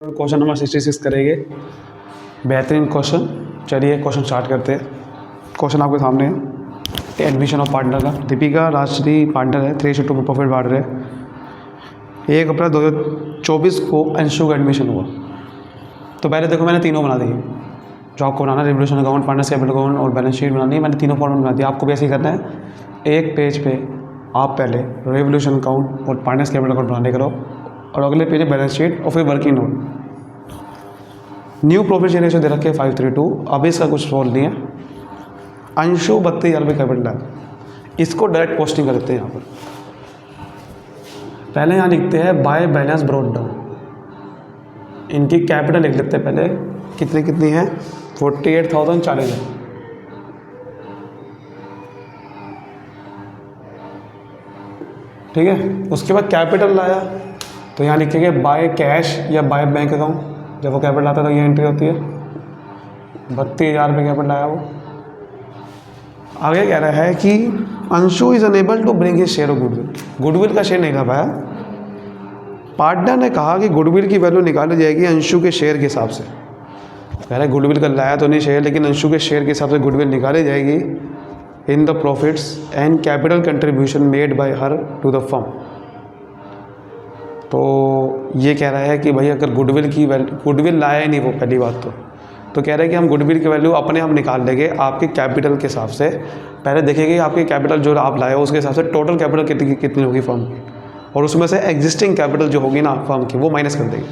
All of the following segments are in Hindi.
क्वेश्चन नंबर 66 करेंगे। बेहतरीन क्वेश्चन। चलिए क्वेश्चन स्टार्ट करते हैं। क्वेश्चन आपके सामने है एडमिशन ऑफ पार्टनर का। दीपिका राजश्री पार्टनर है, 3/2 में प्रॉफिट बांट रहे हैं। 1 अप्रैल 2024 को अंशु का एडमिशन हुआ। तो पहले देखो मैंने तीनों बना दिए जो आपको बनाना है, revolution account, partners capital account और बैलेंस शीट बनानी है। मैंने तीनों फॉर्मेट बना दिया। आपको भी ऐसे ही करना है। एक पेज पे आप पहले रेवोल्यूशन अकाउंट और पार्टनर्स कैपिटल अकाउंट बनाने करो और अगले पेज बैलेंस शीट और फिर working note. New profit ratio दे रखे हैं 532। अभी इसका कुछ रोल नहीं है। अंशु 32,000 रुपये कैपिटल है, इसको डायरेक्ट पोस्टिंग कर देते हैं। यहाँ पर पहले यहाँ लिखते हैं बाय बैलेंस ब्रॉट डाउन। इनकी कैपिटल लिख लेते हैं पहले, कितनी है 48,000 40,000। ठीक है, उसके बाद कैपिटल लाया तो यहाँ लिखेंगे बाय कैश या बाय बैंक अकाउंट। जब वो कैपिटल आता है तो ये एंट्री होती है। 32,000 रुपये कैपिटल आया वो। आगे कह रहा है कि Anshu is unable to bring his share of goodwill. Goodwill का शेयर नहीं ला पाया। पार्टनर ने कहा कि गुडविल की वैल्यू निकाली जाएगी अंशु के शेयर के हिसाब से। कह रहा है गुडविल का लाया तो नहीं शेयर, लेकिन अंशु के शेयर के हिसाब से गुडविल निकाली जाएगी in the profits and capital contribution made by her to the firm. तो ये कह रहा है कि भाई अगर गुडविल लाया ही नहीं वो, पहली बात तो कह रहा है कि हम गुडविल की वैल्यू अपने आप निकाल लेंगे आपके कैपिटल के हिसाब से। पहले देखेंगे आपके कैपिटल जो आप लाए हो उसके हिसाब से टोटल कैपिटल कितनी होगी फर्म की, और उसमें से एग्जिस्टिंग कैपिटल जो होगी ना फर्म की वो माइनस कर देगी।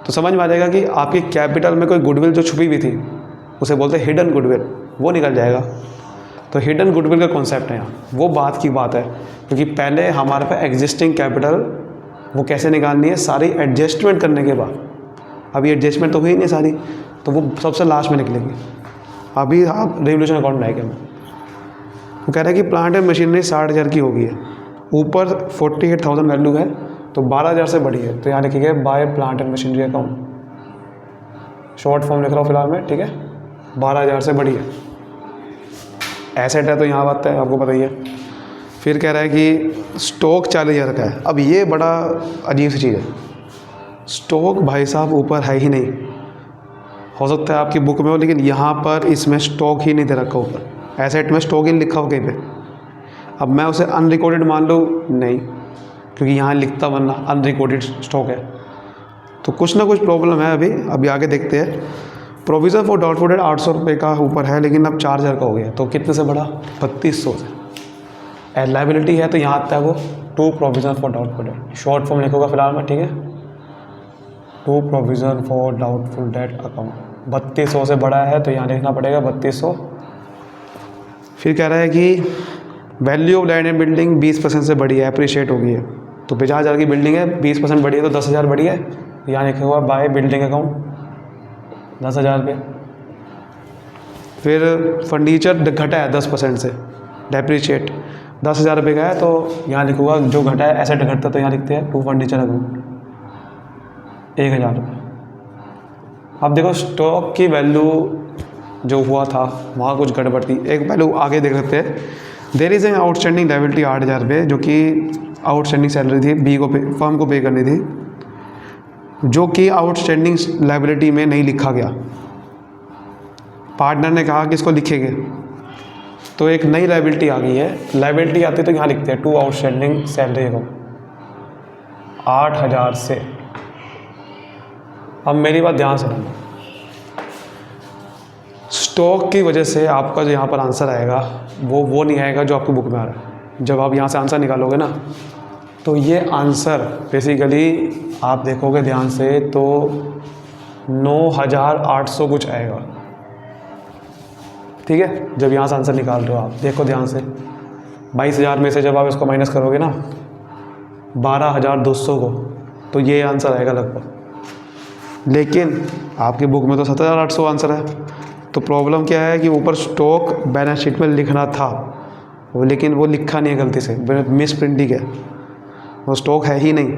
तो समझ में आ जाएगा कि आपकी कैपिटल में कोई गुडविल जो छुपी हुई थी, उसे बोलते हैं हिडन गुडविल, वो निकल जाएगा। तो हिडन गुडविल का कॉन्सेप्ट है यहाँ, वो बात की बात है। क्योंकि पहले हमारे पास एग्जिस्टिंग कैपिटल वो कैसे निकालनी है, सारी एडजस्टमेंट करने के बाद। अभी एडजस्टमेंट तो हुई नहीं सारी, तो वो सबसे लास्ट में निकलेगी। अभी आप रेवोल्यूशन अकाउंट बनाएंगे। वो कह रहे हैं कि प्लांट एंड मशीनरी 60,000 की होगी है, ऊपर 48,000 वैल्यू है तो 12,000 से बड़ी है। तो यहाँ लिखिए by plant and machinery account, short form लिख रहा हूँ फिलहाल में। ठीक है, 12,000 से बड़ी है। एसेट है तो यहाँ बात है, आपको पता ही है। फिर कह रहा है कि स्टॉक 40,000 का है। अब ये बड़ा अजीब सी चीज़ है। स्टॉक भाई साहब ऊपर है ही नहीं, हो सकता है आपकी बुक में हो, लेकिन यहाँ पर इसमें स्टॉक ही नहीं दे रखा ऊपर। एसेट में स्टॉक ही लिखा हो कहीं पे। अब मैं उसे अनरिकॉर्डेड मान लूँ, नहीं, क्योंकि यहाँ लिखता वरना अनरिकॉर्डेड स्टॉक है। तो कुछ ना कुछ प्रॉब्लम है। अभी आगे देखते हैं। प्रोविज़न फॉर डाउटफुल डेट 800 रुपये का ऊपर है, लेकिन अब 4,000 का हो गया। तो कितने से बढ़ा, 3200 से। लाइबिलिटी है तो यहाँ आता है वो to provision for doubtful debt, short form लिखोगा फिलहाल में। ठीक है, to provision for doubtful debt account. 3200 से बड़ा है तो यहाँ लिखना पड़ेगा 3200। फिर कह रहा है कि value of land and building 20% से बड़ी है, अप्रिशिएट हो गई है। तो 50,000 की बिल्डिंग है, 20% बड़ी है तो 10,000 बड़ी है। तो यहाँ लिखा हुआ बाय बिल्डिंग अकाउंट 10,000 रुपये। फिर फर्नीचर घटा है 10% से, डेप्रीशिएट 10,000 रुपये का है। तो यहाँ लिखूँगा जो घटा है एसेट घटता, तो यहाँ लिखते हैं टू फर्नीचर अकाउंट 1,000 रुपये। अब देखो स्टॉक की वैल्यू जो हुआ था वहाँ कुछ गड़बड़ थी। एक वैल्यू आगे देख सकते हैं। There is an outstanding liability 8,000 रुपये, जो कि आउटस्टैंडिंग सैलरी थी, बी को फर्म को पे करनी थी, जो कि आउटस्टैंडिंग लायबिलिटी में नहीं लिखा गया। पार्टनर ने कहा कि इसको लिखेंगे, तो एक नई लायबिलिटी आ गई है। लायबिलिटी आती है तो यहाँ लिखते हैं टू आउटस्टैंडिंग सैलरी को 8,000 से। अब मेरी बात ध्यान से सुनना। स्टॉक की वजह से आपका जो यहाँ पर आंसर आएगा वो नहीं आएगा जो आपकी बुक में आ रहा है। जब आप यहाँ से आंसर निकालोगे ना, तो ये आंसर बेसिकली आप देखोगे ध्यान से तो 9,800 कुछ आएगा। ठीक है, जब यहाँ से आंसर निकाल रहे हो आप देखो ध्यान से। 22,000 में से जब आप इसको माइनस करोगे ना 12,200 को, तो ये आंसर आएगा लगभग। लेकिन आपकी बुक में तो 7,800 आंसर है। तो प्रॉब्लम क्या है कि ऊपर स्टॉक बैलेंस शीट में लिखना था वो, लेकिन वो लिखा नहीं है गलती से, मिस प्रिंटिंग है। वो स्टॉक है ही नहीं,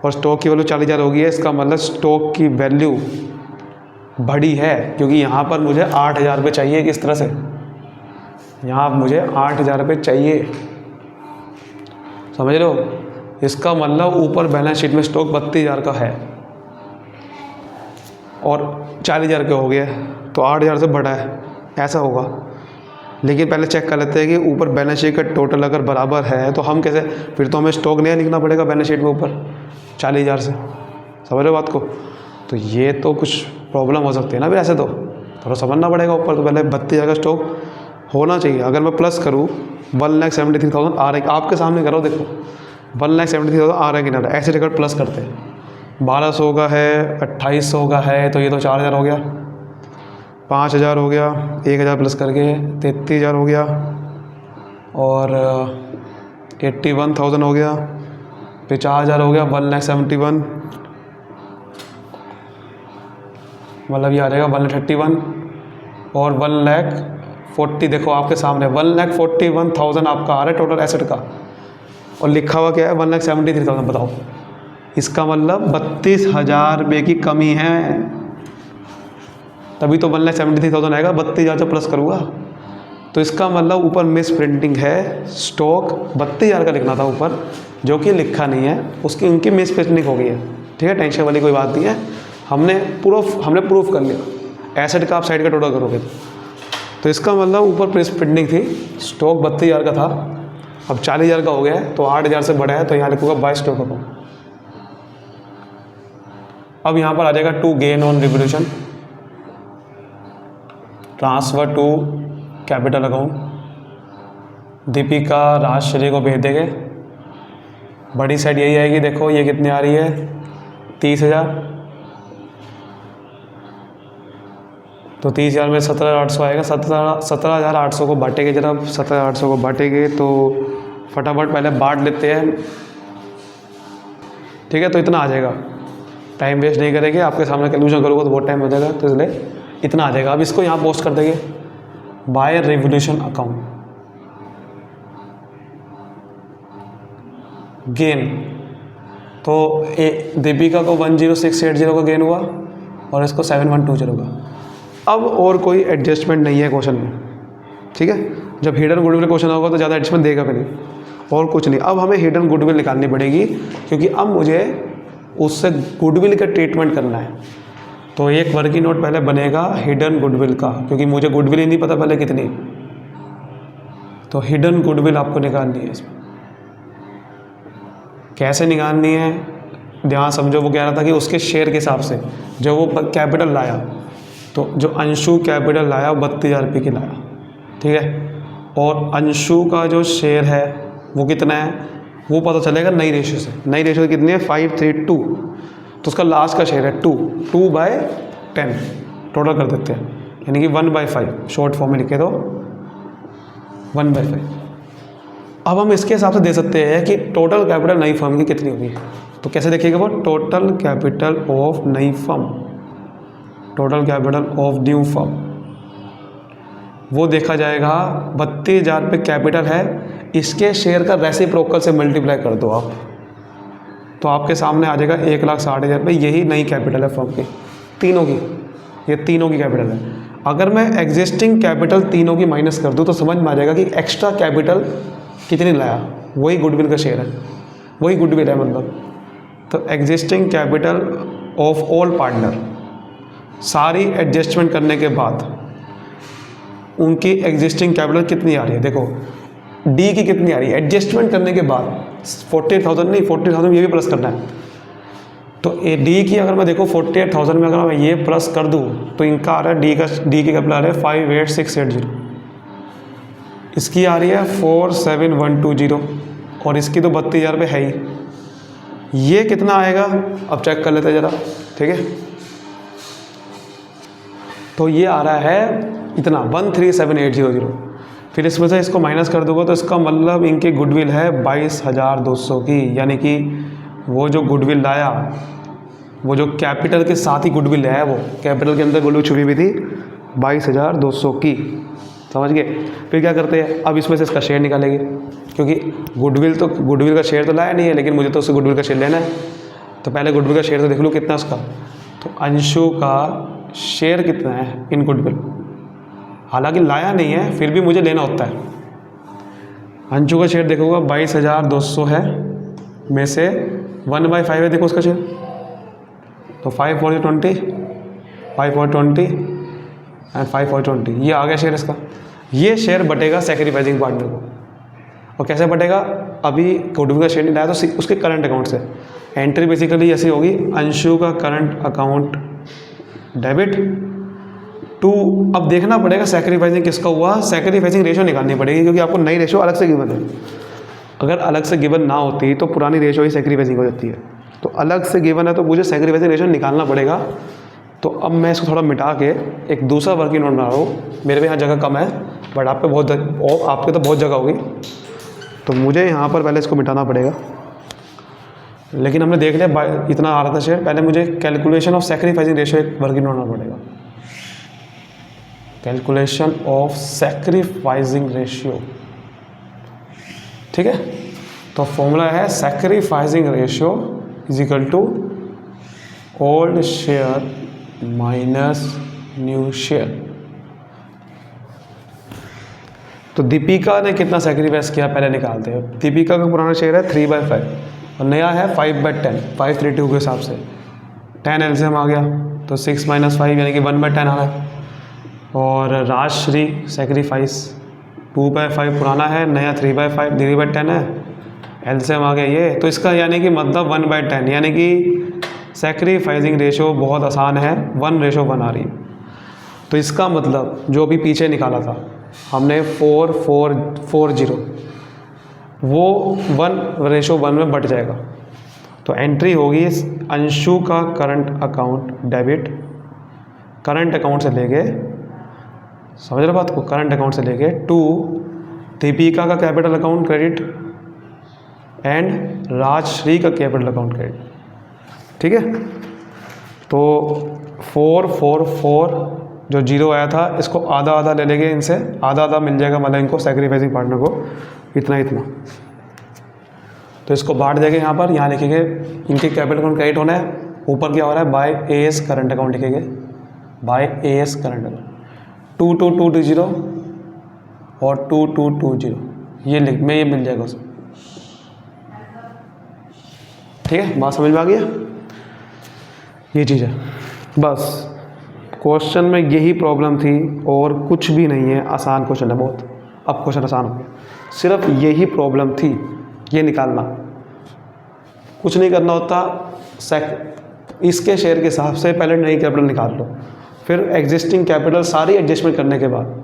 और स्टॉक की वैल्यू 40,000 हो गई है। इसका मतलब स्टॉक की वैल्यू बड़ी है, क्योंकि यहाँ पर मुझे 8,000 रुपये चाहिए। किस तरह से, यहाँ मुझे 8,000 रुपये चाहिए, समझ रहे हो। इसका मतलब ऊपर बैलेंस शीट में स्टॉक 32,000 का है। और 40,000 के हो गया, तो 8,000 से बढ़ा है, ऐसा होगा। लेकिन पहले चेक कर लेते हैं कि ऊपर बैलेंस शीट का टोटल अगर बराबर है तो हम कैसे, फिर तो हमें स्टॉक नया लिखना पड़ेगा बैलेंस शीट में ऊपर 40,000 से। समझ रहे हो बात को? तो ये तो कुछ प्रॉब्लम हो सकती है ना फिर, ऐसे तो थोड़ा समझना पड़ेगा ऊपर। तो पहले 32,000 का स्टॉक होना चाहिए। अगर मैं प्लस करूँ 1,73,000 आ रहा है, आपके सामने करो, देखो 1,73,000 आ रहा है कि ना, ऐसे टिकट प्लस करते हैं। 1,200 का है, 2,800 का है, तो ये तो 4,000 हो गया, 5,000 हो गया, 1,000 प्लस करके 33,000 हो गया, और 81,000 हो गया, 50,000 हो गया, 1,71,000, मतलब ये आ जाएगा 1,31,000 और 1,40,000। देखो आपके सामने 1,41,000 आपका आ रहा है टोटल एसेट का, और लिखा हुआ क्या है 1,73,000। बताओ, इसका मतलब 32,000 रुपये की कमी है, तभी तो 1,73,000 आएगा। 32,000 से प्लस करूँगा तो इसका मतलब ऊपर मिस प्रिंटिंग है। स्टॉक 32,000 का लिखना था ऊपर, जो कि लिखा नहीं है, उसकी उनकी मिस प्रिंटिंग हो गई है। ठीक है, टेंशन वाली कोई बात नहीं है, हमने प्रूफ कर लिया। एसेट का आप साइड का टोटल करोगे तो इसका मतलब ऊपर मिस प्रिंटिंग थी, स्टॉक 32,000 का था, अब 40,000 का हो गया है, तो 8,000 से बढ़ा है, तो यहाँ लिखूँगा बाय स्टॉक अकाउंट। अब यहाँ पर आ जाएगा to gain on revolution, transfer to capital account. Deepika Rajshree को भेज देंगे, बड़ी साइड यही आएगी। देखो ये कितनी आ रही है, 30,000, तो 30,000 में 17,800 आएगा। 17,800 को बांटेंगे, जरा 17,800 को बांटेंगे तो फटाफट पहले बांट लेते हैं। ठीक है, तो इतना आ जाएगा, टाइम वेस्ट नहीं करेंगे, आपके सामने कैलकुलेशन करोगे तो बहुत टाइम हो जाएगा, तो इसलिए इतना आ जाएगा। अब इसको यहाँ पोस्ट कर देंगे, बाय रिवोल्यूशन अकाउंट गेन। तो दीपिका को 10680 का गेन हुआ और इसको 7120 का। अब और कोई एडजस्टमेंट नहीं है क्वेश्चन में। ठीक है, जब हिडन गुडविल क्वेश्चन होगा तो ज़्यादा एडजस्टमेंट देगा भी नहीं, और कुछ नहीं। अब हमें हिडन गुडविल निकालनी पड़ेगी, क्योंकि अब मुझे उससे गुडविल का ट्रीटमेंट करना है। तो एक वर्किंग नोट पहले बनेगा हिडन गुडविल का, क्योंकि मुझे गुडविल ही नहीं पता पहले कितनी, तो हिडन गुडविल आपको निकालनी है। इसमें कैसे निकालनी है ध्यान समझो। वो कह रहा था कि उसके शेयर के हिसाब से जो वो कैपिटल लाया, तो जो अंशु कैपिटल लाया वो 32,000 रुपये की लाया। ठीक है, और अंशु का जो शेयर है वो कितना है वो पता चलेगा नई रेशियो से। नई रेशियो कितनी है 532, तो उसका लास्ट का शेयर है 2/10 टोटल कर देते हैं, यानी कि 1/5 शॉर्ट फॉर्म में लिखे तो 1/5। अब हम इसके हिसाब से दे सकते हैं कि टोटल कैपिटल नई फर्म की कितनी होगी। तो कैसे देखिएगा वो, टोटल कैपिटल ऑफ नई firm, total capital of new firm, वो देखा जाएगा 32,000 रुपये कैपिटल है, इसके शेयर का रेसिप्रोकल से मल्टीप्लाई कर दो आप, तो आपके सामने आ जाएगा 1,60,000 रुपये। यही नई कैपिटल है फर्म की, तीनों की, ये तीनों की कैपिटल है। अगर मैं एग्जिस्टिंग कैपिटल तीनों की माइनस कर दूँ तो समझ में आ जाएगा कि एक्स्ट्रा कैपिटल कितनी लाया, वही गुडविल का शेयर है, वही गुडविल है मतलब। तो existing capital of all partner, सारी एडजस्टमेंट करने के बाद उनकी एग्जिस्टिंग कैपिटल कितनी आ रही है। देखो डी की कितनी आ रही है एडजस्टमेंट करने के बाद, 48,000 नहीं, 40,000 ये भी प्लस करना है। तो ए डी की अगर मैं देखो 48,000 में अगर मैं ये प्लस कर दूँ तो इनका आ रहा है डी की कैपिटल आ रहा है 58,680, इसकी आ रही है 47,120, और इसकी तो 32,000 रुपये है ही। ये कितना आएगा अब चेक कर लेते हैं ज़रा। ठीक है, तो ये आ रहा है इतना 137,800। फिर इसमें से इसको माइनस कर दूंगा तो इसका मतलब इनकी गुडविल है 22,200 की, यानी कि वो जो गुडविल लाया, वो जो कैपिटल के साथ ही गुडविल है, वो कैपिटल के अंदर गुडविल छुपी हुई थी 22,200 की। समझ गए। फिर क्या करते हैं, अब इसमें से इसका शेयर निकालेंगे, क्योंकि गुडविल का शेयर तो लाया नहीं है, लेकिन मुझे तो उससे गुडविल का शेयर लेना है। तो पहले गुडविल का शेयर तो देख लूँ कितना उसका। तो अंशु का शेयर कितना है इन गुडविल, हालांकि लाया नहीं है फिर भी मुझे लेना होता है। अंशु का शेयर देखूँगा 22,200 है, में से 1/5 है, देखो उसका शेयर, तो 5 4 20, 5/20 एंड 5/20, ये आ गया शेयर इसका। ये शेयर बटेगा सैक्रिफाइसिंग पार्टनर को। और कैसे बटेगा, अभी गुडविल का शेयर नहीं लाया तो उसके करंट अकाउंट से एंट्री बेसिकली ऐसी होगी, अंशु का करंट अकाउंट डेबिट टू, अब देखना पड़ेगा सैक्रिफाइसिंग किसका हुआ, सैक्रिफाइसिंग रेशो निकालनी पड़ेगी क्योंकि आपको नई रेशो अलग से गिवन है। अगर अलग से गिवन ना होती तो पुरानी रेशो ही सैक्रिफाइसिंग हो जाती है, तो अलग से गिवन है तो मुझे सैक्रिफाइसिंग रेशो निकालना पड़ेगा। तो अब मैं इसको थोड़ा मिटा के एक दूसरा वर्किंग नोट बना रहा हूँ। मेरे पे यहाँ जगह कम है बट आप पे आपके तो बहुत जगह होगी, तो मुझे यहाँ पर पहले इसको मिटाना पड़ेगा। लेकिन हमने देख लिया इतना आ रहा था शेयर, पहले मुझे कैलकुलेशन ऑफ सैक्रिफाइसिंग रेशो एक वर्किंग नोट बनाना पड़ेगा। कैलकुलेशन ऑफ सैक्रिफाइसिंग रेशियो, ठीक है। तो फॉर्मूला है sacrificing ratio is equal to old share minus new share. तो दीपिका ने कितना सैक्रिफाइस किया पहले निकालते हैं। दीपिका का पुराना शेयर है 3/5 और नया है 5/10, 532 के हिसाब से 10 एलसीएम आ गया तो 6 - 5 यानी कि 1/10 आ रहा है। और राजश्री सैक्रिफाइस 2/5 पुराना है, नया 3/5 3/10 है, एलसीएम आ गया ये, तो इसका यानी कि मतलब 1/10 यानी कि सैक्रिफाइसिंग रेशो बहुत आसान है, 1:1 आ रही है। तो इसका मतलब जो भी पीछे निकाला था हमने 4/4/0 वो 1:1 में बट जाएगा। तो एंट्री होगी अंशु का current account debit, current account से लेके, समझ रहे बात को, करंट अकाउंट से लेके टू दीपिका का capital account credit and Rajshree का कैपिटल अकाउंट क्रेडिट, ठीक है। तो 4/4/4 जो 0 आया था इसको आधा आधा ले लेंगे, इनसे आधा आधा मिल जाएगा, मतलब इनको सैक्रिफाइसिंग पार्टनर को इतना इतना। तो इसको बांट देंगे यहाँ पर, यहाँ लिखेंगे इनके कैपिटल अकाउंट क्रेडिट होना है, ऊपर क्या हो रहा है बाय एएस करंट अकाउंट लिखेंगे, बाय एएस करंट अकाउंट 2220 और 2220 ये लिख में ये मिल जाएगा उसमें, ठीक है। बात समझ में आ गया, ये चीज़ है बस। क्वेश्चन में यही प्रॉब्लम थी और कुछ भी नहीं है, आसान क्वेश्चन है बहुत। अब क्वेश्चन आसान हो गया, सिर्फ यही प्रॉब्लम थी, ये निकालना, कुछ नहीं करना होता। इसके शेयर के हिसाब से पहले नई कैपिटल निकाल लो, फिर एग्जिस्टिंग कैपिटल सारी एडजस्टमेंट करने के बाद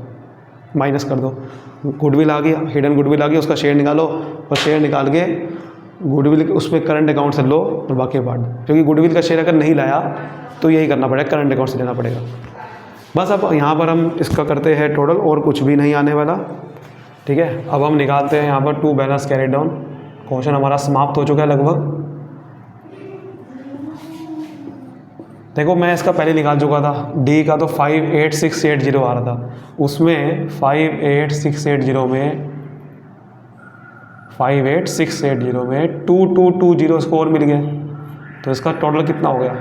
माइनस कर दो। गुडविल आ गया, हिडन गुडविल आ गया, उसका शेयर निकालो और शेयर निकाल के गुडविल उसमें करंट अकाउंट से लो और बाकी बांट दो। क्योंकि गुडविल का शेयर अगर नहीं लाया तो यही करना पड़ेगा, करंट अकाउंट से लेना पड़ेगा। बस अब यहाँ पर हम इसका करते हैं टोटल, और कुछ भी नहीं आने वाला, ठीक है। अब हम निकालते हैं यहाँ पर to balance carry down. Question हमारा समाप्त हो चुका है लगभग। देखो मैं इसका पहले निकाल चुका था, डी का तो 58680 आ रहा था, उसमें 58680 में 2220 स्कोर मिल गया, तो इसका टोटल कितना हो गया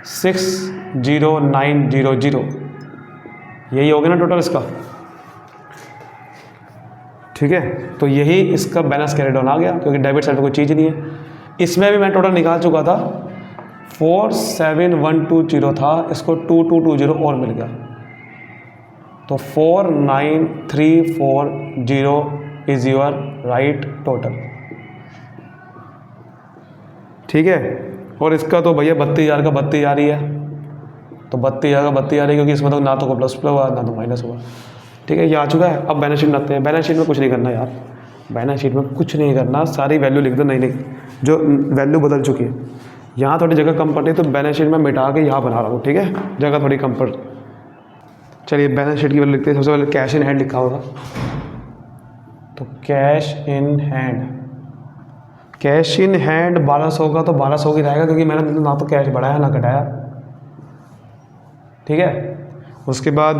60900, यही हो गया ना टोटल इसका, ठीक है। तो यही इसका बैलेंस कैरी डाउन आ गया, क्योंकि डेबिट साइड में कोई चीज़ नहीं है। इसमें भी मैं टोटल निकाल चुका था, 47120 था, इसको 2220 और मिल गया, तो 49340 इज योर राइट टोटल, ठीक है। और इसका तो भैया 32,000 का 32 आ रही है, तो 32,000 का 32 आ रही है, क्योंकि इसमें तो ना तो प्लस हुआ ना तो माइनस हुआ, ठीक है। ये आ चुका है। अब बैलेंस शीट बनाते हैं। बैलेंस शीट में कुछ नहीं करना यार, बैलेंस शीट में कुछ नहीं करना, सारी वैल्यू लिख दो, नहीं जो वैल्यू बदल चुकी है। यहाँ थोड़ी जगह कम पड़ी तो बैलेंस शीट में मिटा के यहाँ बना रहा हूँ, ठीक है, जगह थोड़ी कम पड़। चलिए बैलेंस शीट की वैल्यू लिखते हैं। सबसे पहले कैश इन हैंड लिखा होगा, तो cash in hand, cash in hand 1200 का तो 1200 की रहेगा, क्योंकि मैंने ना तो कैश बढ़ाया ना घटाया, ठीक है। उसके बाद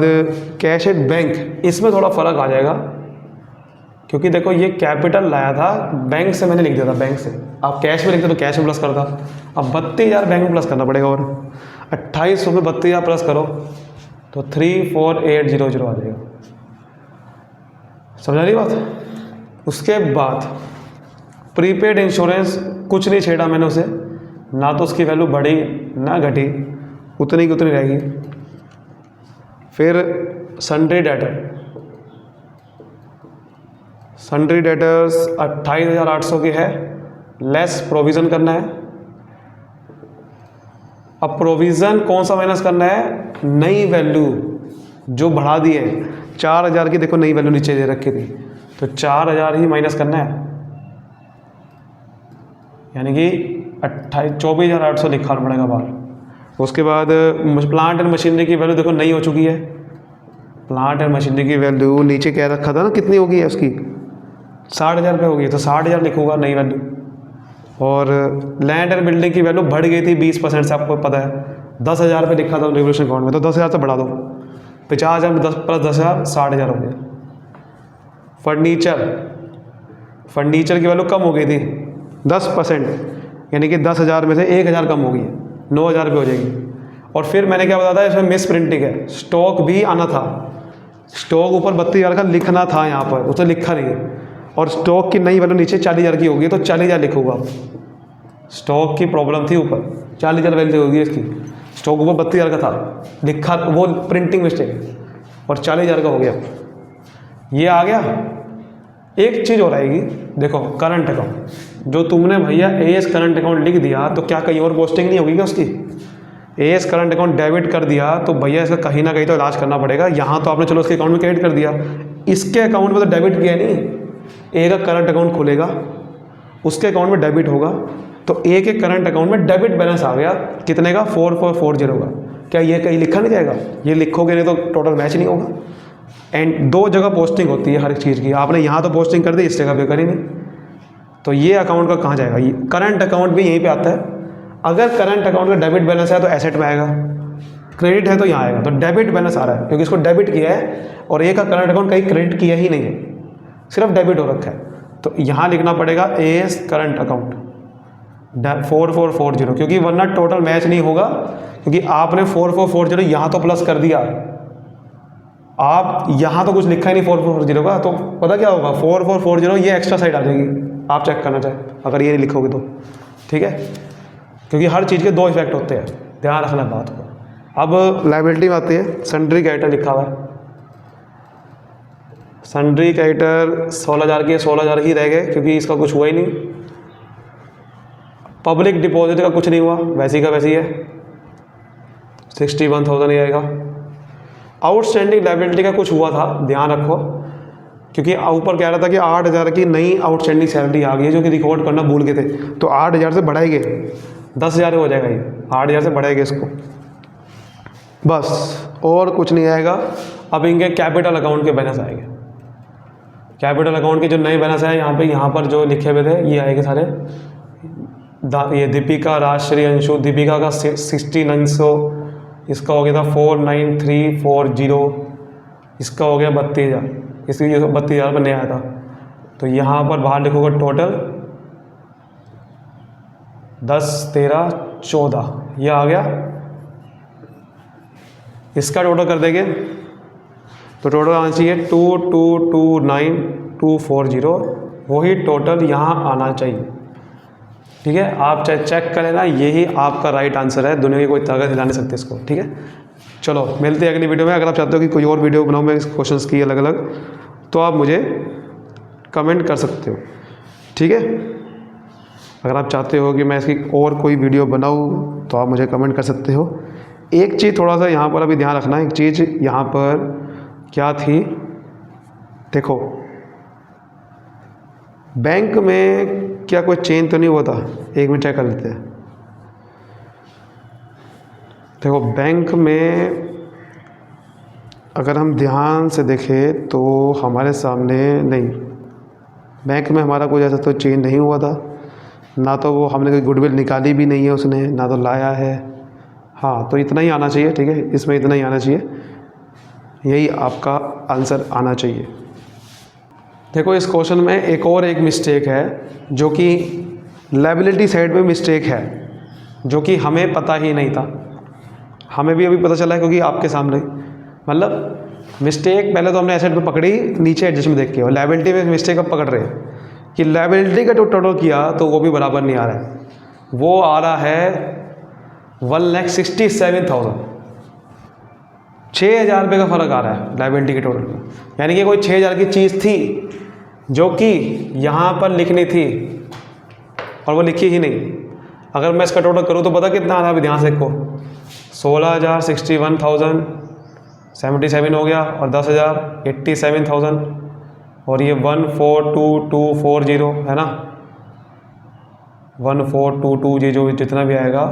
कैश एट बैंक, इसमें थोड़ा फ़र्क आ जाएगा, क्योंकि देखो ये कैपिटल लाया था, बैंक से मैंने लिख दिया था, बैंक से। आप कैश में लिखते तो कैश में प्लस करता, अब 32,000 बैंक में प्लस करना पड़ेगा, और 2800 में 32,000 प्लस करो तो 34800 आ जाएगा। समझा रही बात। उसके बाद प्रीपेड इंश्योरेंस कुछ नहीं छेड़ा मैंने उसे, ना तो उसकी वैल्यू बढ़ी ना घटी, उतनी की उतनी रहेगी। फिर सन्ड्री डेटर्स 28,800 की है, लेस प्रोविज़न करना है। अब प्रोविज़न कौन सा माइनस करना है? नई वैल्यू जो बढ़ा दी है 4,000 की, देखो नई वैल्यू नीचे दे रखी थी, तो 4,000 ही माइनस करना है, यानी कि 24,800 लिखना पड़ेगा बाहर। उसके बाद प्लांट एंड मशीनरी की वैल्यू देखो नई हो चुकी है। प्लांट एंड मशीनरी की वैल्यू नीचे क्या रखा था ना, कितनी होगी है उसकी? 60,000 रुपये होगी, तो 60,000 लिखूंगा नई वैल्यू। और लैंड एंड बिल्डिंग की वैल्यू बढ़ गई थी 20% से, आपको पता है 10,000 रुपये लिखा था रेवोल्यूशन अकाउंट में, तो 10,000 से बढ़ा दो, 50,000 में 10 प्लस 10,000 60,000 हो गया। फर्नीचर की वैल्यू कम हो गई थी 10%, यानी कि 10,000 में से 1,000 कम हो गई है, 9,000 रुपये हो जाएगी। और फिर मैंने क्या बताया था, इसमें मिस प्रिंटिंग है, स्टॉक भी आना था, स्टॉक ऊपर 32,000 का लिखना था, यहाँ पर उसे लिखा नहीं है। और स्टॉक की नई वैल्यू नीचे 40,000 की होगी, तो 40,000 लिखूंगा। स्टॉक की प्रॉब्लम थी ऊपर, 40,000 वैल्यू होगी इसकी, स्टॉक ऊपर 32,000 का था लिखा, वो प्रिंटिंग मिस्टेक, और 40,000 का हो गया। ये आ गया। एक चीज़ और आएगी, देखो करंट अकाउंट, जो तुमने भैया एएस करंट अकाउंट लिख दिया, तो क्या कहीं और पोस्टिंग नहीं होगी क्या उसकी? एएस करंट अकाउंट डेबिट कर दिया तो भैया इसका कहीं ना कहीं तो इलाज करना पड़ेगा। यहाँ तो आपने चलो उसके अकाउंट में क्रेडिट कर दिया, इसके अकाउंट में तो डेबिट किया नहीं। ए का करंट अकाउंट खुलेगा, उसके अकाउंट में डेबिट होगा, तो ए के करंट अकाउंट में डेबिट बैलेंस आ गया, कितने का? 4440 का। क्या ये कहीं लिखा नहीं जाएगा? ये लिखोगे नहीं तो टोटल मैच नहीं होगा। एंड 2 जगह पोस्टिंग होती है हर एक चीज़ की, आपने यहाँ तो पोस्टिंग कर दी, इस जगह पे करी नहीं, तो ये अकाउंट का कहाँ जाएगा? ये करंट अकाउंट भी यहीं पे आता है। अगर करंट अकाउंट का डेबिट बैलेंस है तो एसेट में आएगा, क्रेडिट है तो यहाँ आएगा, तो डेबिट बैलेंस आ रहा है क्योंकि इसको डेबिट किया है, और ए का करंट अकाउंट कहीं क्रेडिट किया ही नहीं है, सिर्फ डेबिट हो रखा है, तो यहाँ लिखना पड़ेगा एएस करंट अकाउंट 4440, क्योंकि वरना टोटल मैच नहीं होगा, क्योंकि आपने 4440 यहाँ तो प्लस कर दिया, आप यहाँ तो कुछ लिखा ही नहीं 4440 का, तो पता क्या होगा? 4440 ये एक्स्ट्रा साइड आ जाएगी, आप चेक करना चाहें अगर ये लिखोगे तो, ठीक है, क्योंकि हर चीज़ के 2 इफेक्ट होते हैं, ध्यान रखना बात को। अब लायबिलिटी में आती है, सन्ड्री क्रेडिटर लिखा हुआ है, सन्ड्री क्रेडिटर 16,000 के 16,000 ही रह गए, क्योंकि इसका कुछ हुआ ही नहीं। पब्लिक डिपॉजिट का कुछ नहीं हुआ, वैसी का वैसी है, 61,000 ही आएगा। आउटस्टैंडिंग लायबिलिटी का कुछ हुआ था, ध्यान रखो, क्योंकि ऊपर कह रहा था कि 8,000 की नई आउटस्टैंडिंग सैलरी आ गई है, जो कि रिकॉर्ड करना भूल गए थे, तो 8,000 से बढ़ाएंगे, 10,000 हो जाएगा, ये 8,000 से बढ़ाएंगे इसको, बस और कुछ नहीं आएगा। अब इनके कैपिटल अकाउंट के बैलेंस आएंगे, कैपिटल अकाउंट के जो नए बैलेंस है यहाँ पर जो लिखे हुए थे ये आएंगे सारे। ये दीपिका, राजश्री, अंशु, दीपिका का 16,900, इसका हो गया था 4,9340, इसका हो गया 32,000, इसकी 32,000 पर नया आया था, तो यहाँ पर बाहर लिखोगे टोटल 10, 13, 14, ये आ गया। इसका टोटल कर देंगे तो टोटल आना चाहिए 2229,240, वही टोटल यहाँ आना चाहिए, ठीक है। आप चाहे चेक कर लेना, यही आपका राइट आंसर है, दुनिया की कोई ताकत हिला नहीं सकती इसको, ठीक है। चलो मिलते हैं अगली वीडियो में। अगर आप चाहते हो कि कोई और वीडियो बनाऊँ मैं इस क्वेश्चंस की अलग अलग, तो आप मुझे कमेंट कर सकते हो, ठीक है। अगर आप चाहते हो कि मैं इसकी और कोई वीडियो बनाऊँ तो आप मुझे कमेंट कर सकते हो। एक चीज़ थोड़ा सा यहाँ पर अभी ध्यान रखना, एक चीज़ यहाँ पर क्या थी, देखो बैंक में क्या कोई चेंज तो नहीं हुआ था? एक मिनट चेक कर लेते हैं। देखो बैंक में अगर हम ध्यान से देखें तो हमारे सामने नहीं, बैंक में हमारा कोई ऐसा तो चेंज नहीं हुआ था, ना तो वो हमने कोई गुडविल निकाली भी नहीं है उसने, ना तो लाया है। हाँ, तो इतना ही आना चाहिए, ठीक है, इसमें इतना ही आना चाहिए, यही आपका आंसर आना चाहिए। देखो इस क्वेश्चन में एक मिस्टेक है, जो कि लायबिलिटी साइड में मिस्टेक है, जो कि हमें पता ही नहीं था, हमें भी अभी पता चला है, क्योंकि आपके सामने मतलब मिस्टेक पहले तो हमने एसेट पे पकड़ी, नीचे एडजस्टमेंट देख के, और लायबिलिटी में मिस्टेक अब पकड़ रहे हैं कि लायबिलिटी का जो टोटल किया तो वो भी बराबर नहीं आ रहा है, वो आ रहा है 1,67,000, 6,000 रुपये का फ़र्क आ रहा है लायबिलिटी के टोटल में। यानी कि कोई 6,000 की चीज़ थी जो कि यहाँ पर लिखनी थी और वो लिखी ही नहीं। अगर मैं इसका टोटल करूँ तो पता कितना आ रहा है, ध्यान से देखो, 16,000, 61,077 हो गया, और 10,000 87,000, और ये 142240 है ना, 1422 जो जितना भी आएगा,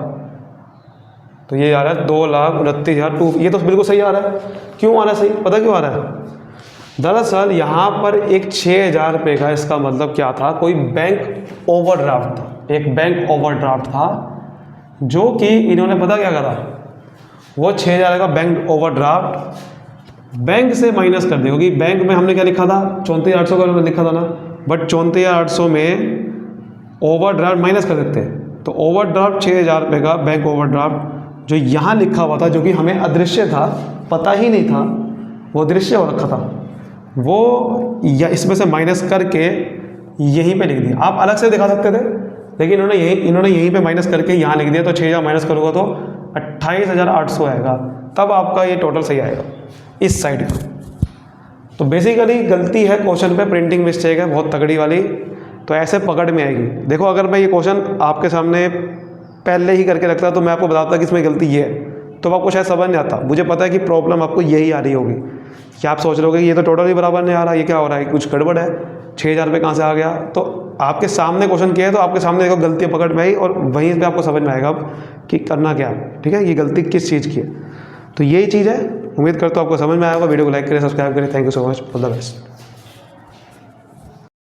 तो ये आ रहा है 2,29,000। ये तो बिल्कुल सही आ रहा है। क्यों आ रहा है सही? पता क्यों आ रहा है? दरअसल यहाँ पर एक 6,000 रुपये का, इसका मतलब क्या था, कोई बैंक ओवरड्राफ्ट था, एक बैंक ओवरड्राफ्ट था जो कि इन्होंने पता क्या करा, वो 6,000 का बैंक ओवरड्राफ्ट बैंक से माइनस कर दिया। क्योंकि बैंक में हमने क्या लिखा था, 34,800 का लिखा था ना, बट 34,800 में ओवरड्राफ्ट माइनस कर देते हैं। तो ओवरड्राफ्ट 6,000 रुपये का बैंक ओवरड्राफ्ट जो यहाँ लिखा हुआ था, जो कि हमें अदृश्य था, पता ही नहीं था, वो दृश्य हो रखा था, वो या इसमें से माइनस करके यहीं पे लिख दिया। आप अलग से दिखा सकते थे, लेकिन इन्होंने यहीं पे माइनस करके यहाँ लिख दिया। तो 6,000 माइनस करोगे तो 28,800 आएगा, तब आपका ये टोटल सही आएगा इस साइड का। तो बेसिकली गलती है क्वेश्चन पे, प्रिंटिंग मिस्टेक है बहुत तगड़ी वाली, तो ऐसे पकड़ में आएगी। देखो अगर मैं ये क्वेश्चन आपके सामने पहले ही करके रखता तो मैं आपको बताता कि इसमें गलती ये है, तो आपको शायद समझ नहीं आता। मुझे पता है कि प्रॉब्लम आपको यही आ रही होगी कि आप सोच रहे होगे ये तो टोटल ही बराबर नहीं आ रहा, ये क्या हो रहा है, कुछ गड़बड़ है, 6,000 रुपये कहाँ से आ गया। तो आपके सामने क्वेश्चन किया है तो आपके सामने देखो गलती पकड़ में आई, और वहीं पे आपको समझ में आएगा अब कि करना क्या है। ठीक है, ये गलती किस चीज़ की है, तो यही चीज़ है। उम्मीद करता हूँ आपको समझ में आएगा। वीडियो को लाइक करें, सब्सक्राइब करें। Thank you so much, all the best.